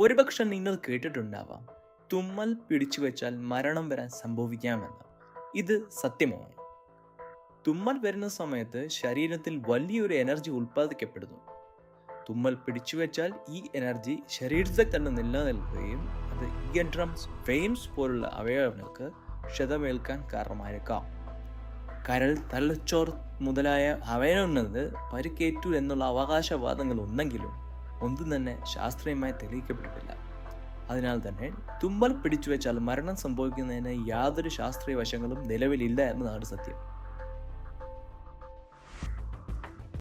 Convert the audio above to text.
ഒരുപക്ഷെ നിങ്ങൾ കേട്ടിട്ടുണ്ടാവാം, തുമ്മൽ പിടിച്ചു വെച്ചാൽ മരണം വരാൻ സംഭവിക്കാമെന്ന്. ഇത് സത്യമാണ്. തുമ്മൽ വരുന്ന സമയത്ത് ശരീരത്തിൽ വലിയൊരു എനർജി ഉൽപ്പാദിക്കപ്പെടുന്നു. തുമ്മൽ പിടിച്ചു വെച്ചാൽ ഈ എനർജി ശരീരത്തിൽ തന്നെ നിലനിൽക്കുകയും അത് ഇയർ ഡ്രംസ്, വെയിൻസ് പോലുള്ള അവയവങ്ങൾക്ക് ക്ഷതമേൽക്കാൻ കാരണമായേക്കാം. കരൾ, തലച്ചോർ മുതലായ അവയവങ്ങൾക്ക് പരിക്കേറ്റു എന്നുള്ള അവകാശവാദങ്ങൾ ഉണ്ടെങ്കിലും ഒന്നും തന്നെ ശാസ്ത്രീയമായി തെളിയിക്കപ്പെട്ടിട്ടില്ല. അതിനാൽ തന്നെ തുമ്മൽ പിടിച്ചു വെച്ചാൽ മരണം സംഭവിക്കുന്നതിന് യാതൊരു ശാസ്ത്രീയ വശങ്ങളും നിലവിലില്ല എന്നതാണ് സത്യം.